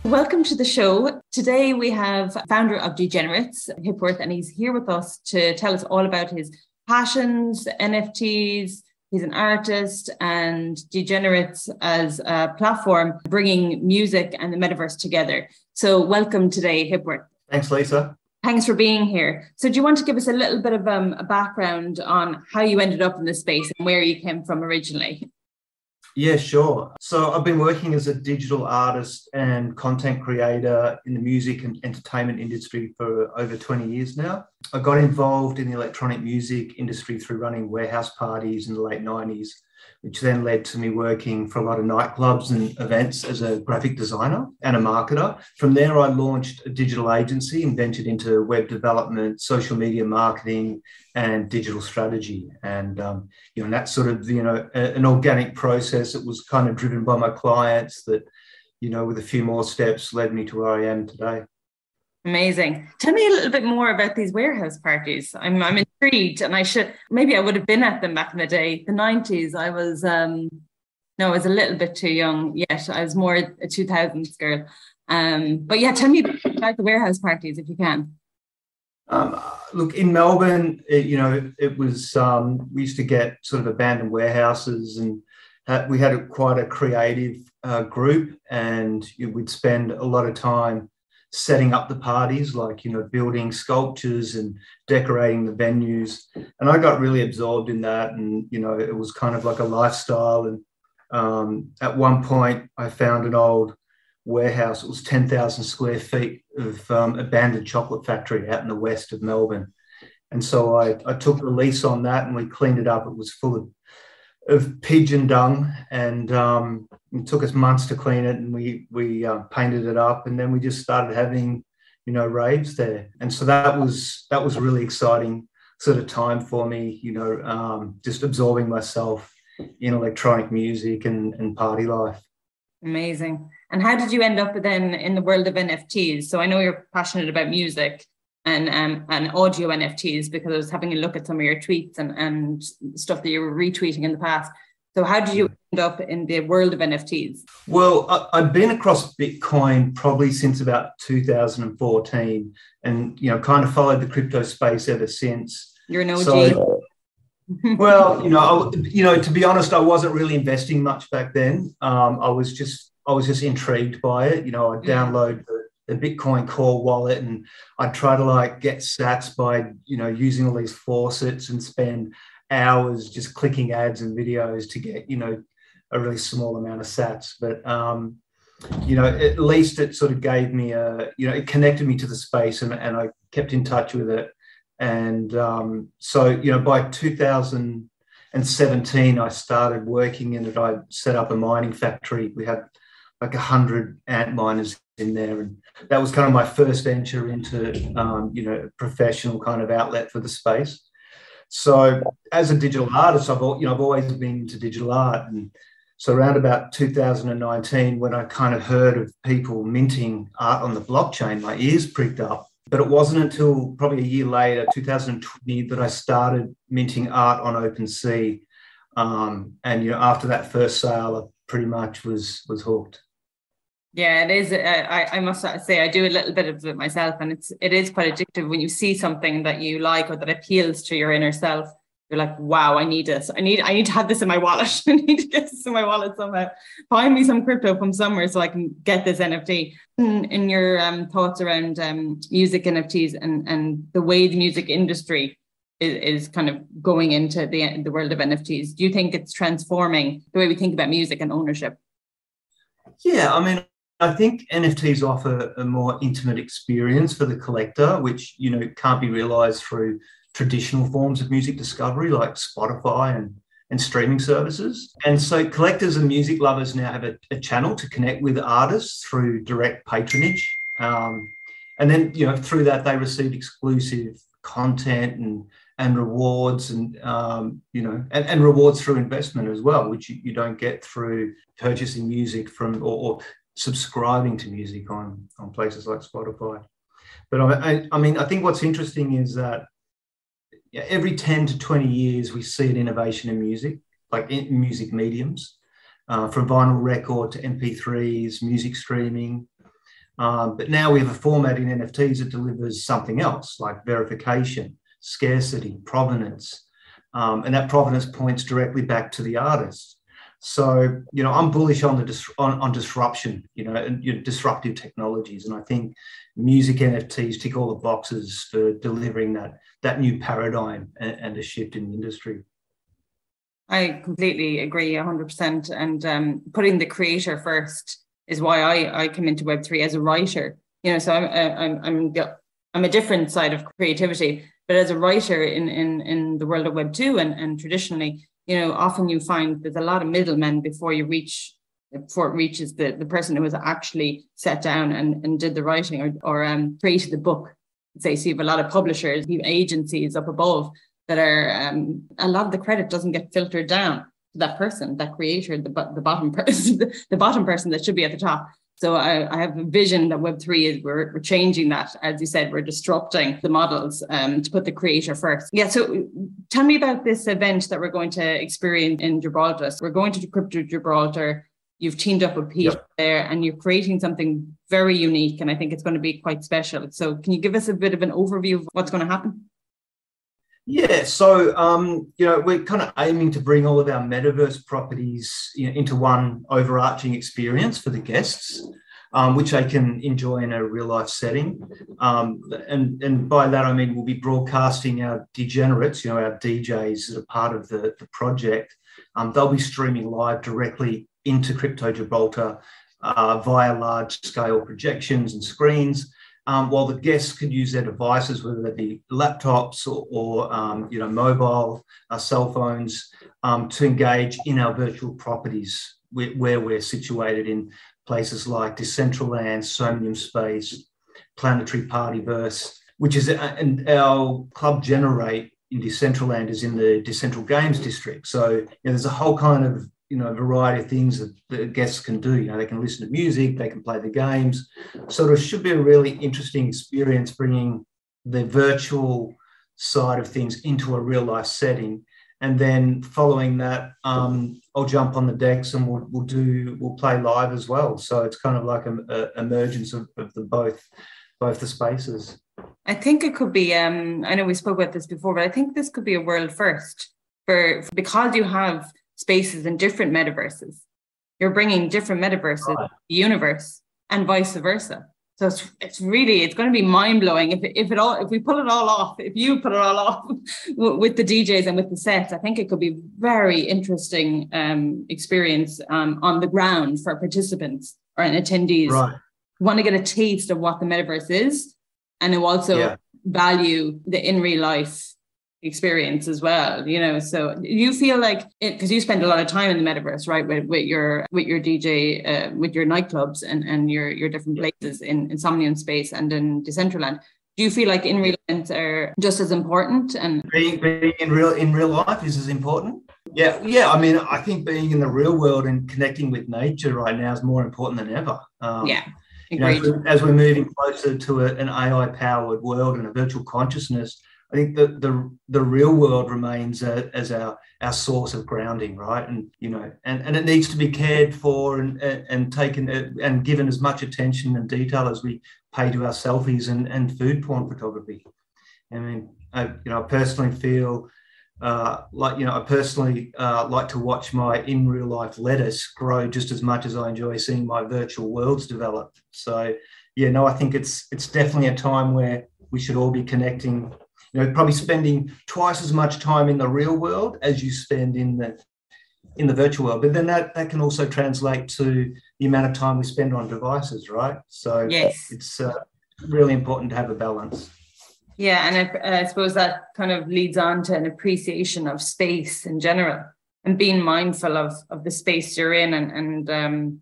Welcome to the show. Today we have founder of Djenerates, Hipworth, and he's here with us to tell us all about his passions, NFTs. He's an artist, and Djenerates as a platform bringing music and the metaverse together. So welcome today, Hipworth. Thanks, Lisa. Thanks for being here. So do you want to give us a little bit of a background on how you ended up in this space and where you came from originally? Yeah, sure. So I've been working as a digital artist and content creator in the music and entertainment industry for over 20 years now. I got involved in the electronic music industry through running warehouse parties in the late 90s, which then led to me working for a lot of nightclubs and events as a graphic designer and a marketer. From there, I launched a digital agency and ventured into web development, social media marketing, and digital strategy. And, that's sort of, an organic process that was kind of driven by my clients that, with a few more steps led me to where I am today. Amazing. Tell me a little bit more about these warehouse parties. I'm intrigued, and I would have been at them back in the day, the 90s. I was a little bit too young yet. I was more a 2000s girl. But yeah, tell me about the warehouse parties if you can. Look, in Melbourne, it was, we used to get sort of abandoned warehouses, and we had quite a creative group, and we'd spend a lot of time setting up the parties, like, building sculptures and decorating the venues. And I got really absorbed in that. And, it was kind of like a lifestyle. And at one point I found an old warehouse. It was 10,000 square feet of abandoned chocolate factory out in the west of Melbourne. And so I took the lease on that and we cleaned it up. It was full of pigeon dung, and it took us months to clean it, and we painted it up, and then we just started having raves there. And so that was a really exciting sort of time for me, just absorbing myself in electronic music and party life. Amazing. And how did you end up then in the world of NFTs? So I know you're passionate about music and audio NFTs, because I was having a look at some of your tweets and stuff that you were retweeting in the past. So how did you end up in the world of NFTs? Well, I've been across Bitcoin probably since about 2014, and kind of followed the crypto space ever since. You're an OG. So, well, to be honest, I wasn't really investing much back then. I was just intrigued by it. I'd download the Bitcoin core wallet, and I'd try to get sats by, using all these faucets, and spend hours just clicking ads and videos to get, a really small amount of sats. But, at least it sort of gave me it connected me to the space, and I kept in touch with it. And so, by 2017, I started working in it. I set up a mining factory. We had like 100 ant miners in there, and that was kind of my first venture into a professional kind of outlet for the space. So as a digital artist, I've always been into digital art. And so around about 2019, when I kind of heard of people minting art on the blockchain, my ears pricked up. But it wasn't until probably a year later, 2020, that I started minting art on OpenSea. And after that first sale, I pretty much was hooked. Yeah, it is. I must say I do a little bit of it myself, and it is quite addictive when you see something that you like or that appeals to your inner self. You're like, wow, I need this. I need to have this in my wallet. I need to get this in my wallet somehow. Find me some crypto from somewhere so I can get this NFT. In your thoughts around music NFTs and the way the music industry is kind of going into the world of NFTs, do you think it's transforming the way we think about music and ownership? Yeah, I think NFTs offer a more intimate experience for the collector, which, can't be realized through traditional forms of music discovery like Spotify and streaming services. And so collectors and music lovers now have a channel to connect with artists through direct patronage. And then, through that, they receive exclusive content and rewards and rewards through investment as well, which you don't get through purchasing music from or subscribing to music on places like Spotify. But I think what's interesting is that every 10 to 20 years, we see an innovation in music, like in music mediums, from vinyl record to MP3s, music streaming. But now we have a format in NFTs that delivers something else, like verification, scarcity, provenance. And that provenance points directly back to the artist. So, I'm bullish on on disruption, and disruptive technologies. And I think music NFTs tick all the boxes for delivering that new paradigm and a shift in the industry. I completely agree 100%. And putting the creator first is why I came into Web3 as a writer. So I'm a different side of creativity, but as a writer in the world of Web2 and traditionally, often you find there's a lot of middlemen before it reaches the person who has actually sat down and did the writing or created the book. So you have a lot of publishers, agencies up above that are a lot of the credit doesn't get filtered down to that person, that creator, the bottom person, the bottom person that should be at the top. So I have a vision that Web3 is we're changing that. As you said, we're disrupting the models to put the creator first. Yeah. So tell me about this event that we're going to experience in Gibraltar. So we're going to Crypto Gibraltar. You've teamed up with Pete there and you're creating something very unique. And I think it's going to be quite special. So can you give us a bit of an overview of what's going to happen? Yeah, so we're kind of aiming to bring all of our metaverse properties into one overarching experience for the guests, which they can enjoy in a real life setting. And by that I mean we'll be broadcasting our Djenerates, our DJs that are part of the project. They'll be streaming live directly into Crypto Gibraltar via large scale projections and screens. While the guests could use their devices, whether they be laptops or mobile cell phones, to engage in our virtual properties where we're situated in places like Decentraland, Somnium Space, Planetary Partyverse, which is our club Djenerate in Decentraland is in the Decentral Games District. So there's a whole kind of variety of things that the guests can do. They can listen to music, they can play the games. So it should be a really interesting experience bringing the virtual side of things into a real life setting. And then following that, I'll jump on the decks and we'll play live as well. So it's kind of like an emergence of both the spaces. I think it could be, I know we spoke about this before, but I think this could be a world first because you have spaces in different metaverses. You're bringing different metaverses to the universe and vice versa. So it's going to be mind blowing if we pull it all off. If you put it all off with the DJs and with the sets, I think it could be very interesting experience on the ground for participants or attendees who want to get a taste of what the metaverse is, and who also value the in real life experience as well. So you feel like it, because you spend a lot of time in the metaverse, right, with your DJ, with your nightclubs and your different places in Somnium Space and in Decentraland. Do you feel like in real events are just as important? And being in real life is as important? Yeah. I mean, I think being in the real world and connecting with nature right now is more important than ever. As we're moving closer to an AI-powered world and a virtual consciousness, I think that the real world remains as our source of grounding, right? And and it needs to be cared for and taken and given as much attention and detail as we pay to our selfies and food porn photography. I mean, I personally feel like to watch my in real life lettuce grow just as much as I enjoy seeing my virtual worlds develop. So I think it's definitely a time where we should all be connecting. Probably spending twice as much time in the real world as you spend in the virtual world. But then that can also translate to the amount of time we spend on devices, right? So it's really important to have a balance. Yeah, and I suppose that kind of leads on to an appreciation of space in general and being mindful of the space you're in and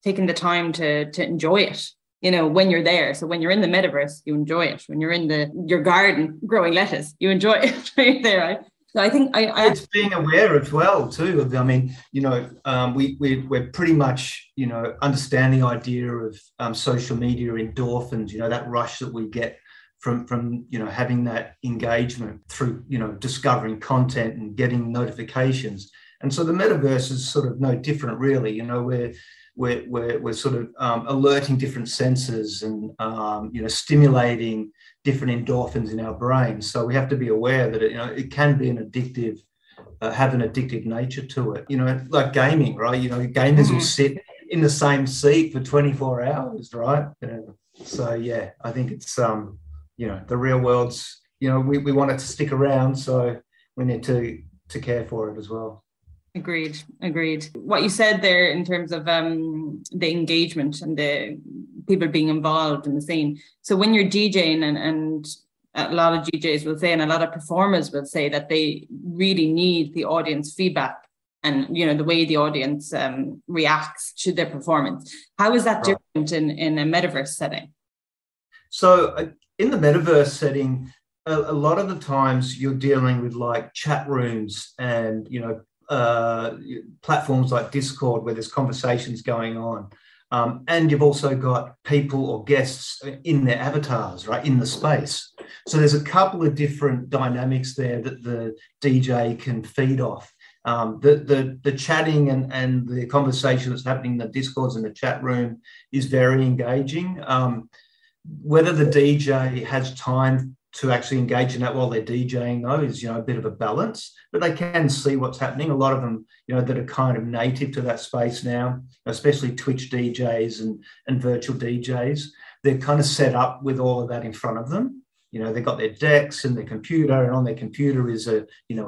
taking the time to enjoy it. When you're there. So when you're in the metaverse, you enjoy it. When you're in your garden growing lettuce, you enjoy it right there. Right? So I think it's being aware as well too. I mean, we're pretty much understand the idea of social media endorphins. That rush that we get from having that engagement through discovering content and getting notifications. And so the metaverse is sort of no different, really. we're sort of alerting different senses and stimulating different endorphins in our brains. So we have to be aware that it can be an addictive, have an addictive nature to it. Like gaming, right? Gamers will sit in the same seat for 24 hours, right? So yeah, I think it's the real world's. We want it to stick around, so we need to care for it as well. Agreed. What you said there in terms of the engagement and the people being involved in the scene. So when you're DJing, and a lot of DJs will say, and a lot of performers will say that they really need the audience feedback and, the way the audience reacts to their performance. How is that different in a metaverse setting? So in the metaverse setting, a lot of the times you're dealing with like chat rooms and, platforms like Discord where there's conversations going on. And you've also got people or guests in their avatars, right, in the space. So there's a couple of different dynamics there that the DJ can feed off. The chatting and the conversation that's happening in the Discords and the chat room is very engaging. Whether the DJ has time to actually engage in that while they're DJing, though, is a bit of a balance, but they can see what's happening. A lot of them, that are kind of native to that space now, especially Twitch DJs and virtual DJs, they're kind of set up with all of that in front of them. They've got their decks and their computer, and on their computer is a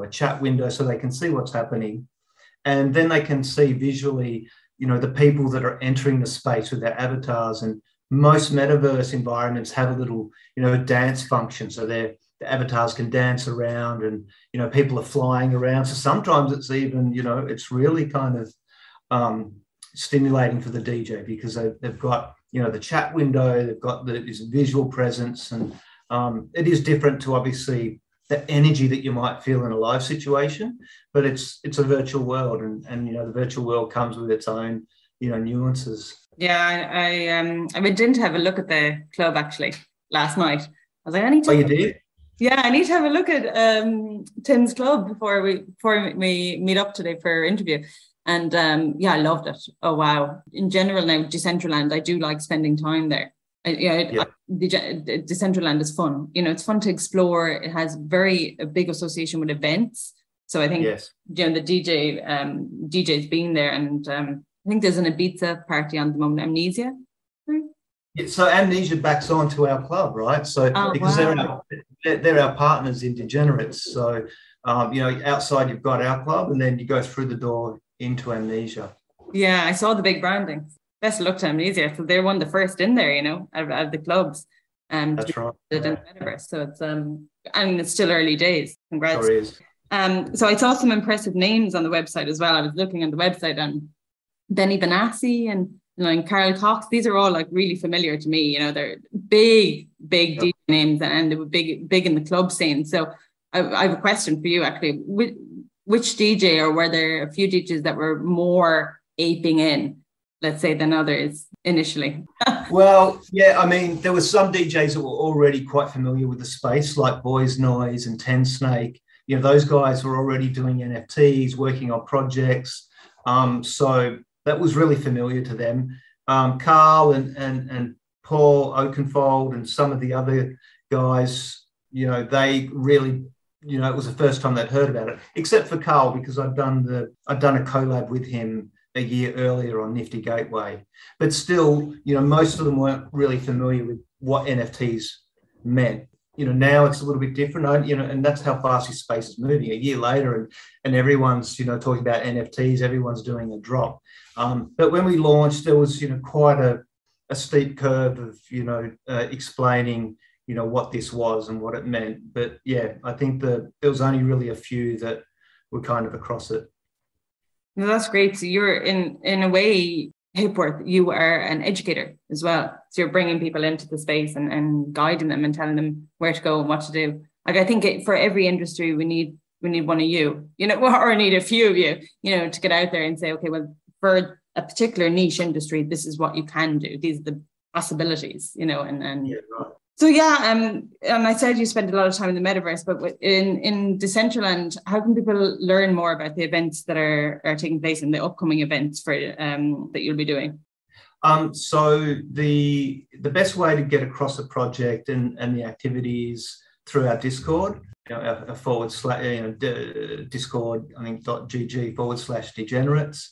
chat window, so they can see what's happening, and then they can see visually, the people that are entering the space with their avatars. And most metaverse environments have a little, dance function. So the avatars can dance around and, people are flying around. So sometimes it's even, it's really kind of stimulating for the DJ because they've got, the chat window, they've got this visual presence. And it is different to obviously the energy that you might feel in a live situation, but it's a virtual world. And the virtual world comes with its own, nuances. Yeah, I didn't have a look at the club actually last night. I was like, I need to. Oh, you did? Yeah, I need to have a look at Tim's club before we meet up today for our interview. And I loved it. Oh wow! In general, now Decentraland, I do like spending time there. Decentraland is fun. It's fun to explore. It has a big association with events. So I think the DJ's being there, and I think there's an Ibiza party on the moment. Amnesia. Yeah, so Amnesia backs on to our club, right? So because they're our partners in Djenerates. So outside you've got our club, and then you go through the door into Amnesia. Yeah, I saw the big branding. Best of luck to Amnesia. So they're one of the first in there, out of the clubs. That's right. In the metaverse. So it's it's still early days. Congrats. Sure is. So I saw some impressive names on the website as well. I was looking on the website and Benny Benassi and Carl Cox. These are all like really familiar to me. They're big DJ names, and they were big in the club scene. So I have a question for you actually. Which DJ, or were there a few DJs that were more aping in, let's say, than others initially? Well, yeah, I mean, there were some DJs that were already quite familiar with the space, like Boys Noise and Ten Snake. Those guys were already doing NFTs, working on projects. So that was really familiar to them. Carl and Paul Oakenfold and some of the other guys, they really, it was the first time they'd heard about it, except for Carl, because I'd done a collab with him a year earlier on Nifty Gateway. But still, most of them weren't really familiar with what NFTs meant. Now it's a little bit different, and that's how fast this space is moving. A year later, and everyone's, talking about NFTs, everyone's doing a drop. But when we launched, there was, quite a steep curve of, explaining, what this was and what it meant. But yeah, I think there was only really a few that were kind of across it. No, that's great. So you're in a way, Hipworth, you are an educator as well. So you're bringing people into the space and guiding them and telling them where to go and what to do. Like, I think for every industry, we need one of you, or need a few of you, to get out there and say, okay, well, for a particular niche industry, this is what you can do. These are the possibilities, and yeah, right. So yeah, and I said you spend a lot of time in the metaverse, but in Decentraland, how can people learn more about the events that are taking place and the upcoming events for that you'll be doing? So the best way to get across the project and the activities through our Discord, a forward slash, Discord, I think .gg/Djenerates.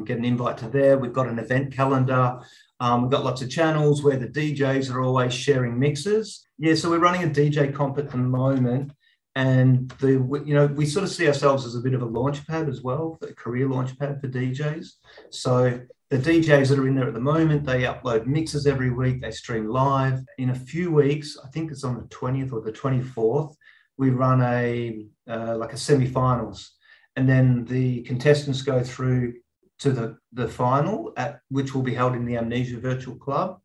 Get an invite to there. We've got an event calendar. We've got lots of channels where the DJs are always sharing mixes. Yeah, so we're running a DJ comp at the moment, and we sort of see ourselves as a bit of a launch pad as well, a career launch pad for DJs. So the DJs that are in there at the moment, they upload mixes every week. They stream live. In a few weeks, I think it's on the 20th or the 24th, we run a semi-finals, and then the contestants go through to the final, which will be held in the Amnesia Virtual Club.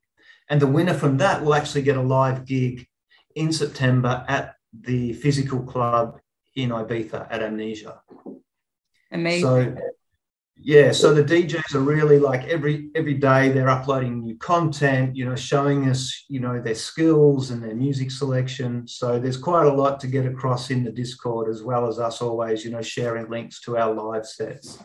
And the winner from that will actually get a live gig in September at the physical club in Ibiza at Amnesia. Amazing. So the DJs are really like every day they're uploading new content, showing us, their skills and their music selection. So there's quite a lot to get across in the Discord, as well as us always, sharing links to our live sets.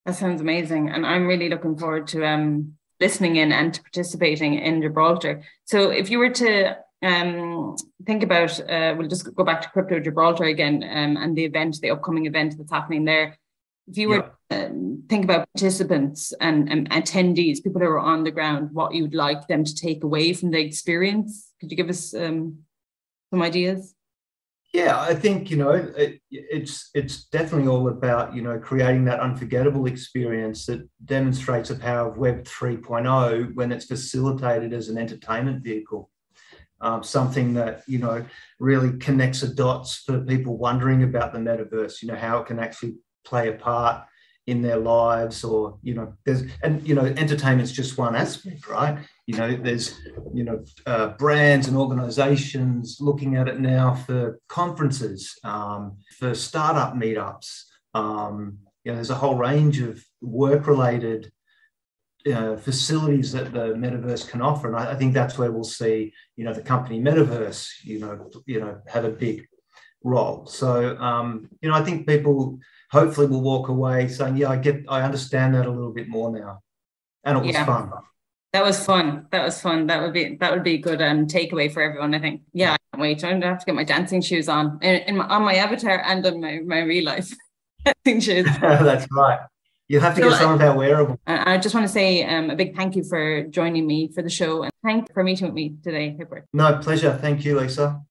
That sounds amazing. And I'm really looking forward to listening in and to participating in Gibraltar. So if you were to think about, we'll just go back to Crypto Gibraltar again and the upcoming event that's happening there. If you were to think about participants and attendees, people who are on the ground, what you'd like them to take away from the experience, could you give us some ideas? Yeah, I think, it's definitely all about, creating that unforgettable experience that demonstrates the power of Web 3.0 when it's facilitated as an entertainment vehicle. Something that, really connects the dots for people wondering about the metaverse, how it can actually play a part in their lives, or, entertainment's just one aspect, right? There's, brands and organizations looking at it now for conferences, for startup meetups. There's a whole range of work-related facilities that the metaverse can offer. And I think that's where we'll see, the company Metaverse, have a big role. So, I think people hopefully will walk away saying, I understand that a little bit more now. And it was fun. That was fun. That would be a good takeaway for everyone, I think. Yeah, I can't wait. I'm gonna have to get my dancing shoes on on my avatar and on my real life dancing shoes. That's right. You'll have to get some of our wearables. I just want to say a big thank you for joining me for the show, and thank you for meeting with me today, Hipworth. No, pleasure. Thank you, Lisa.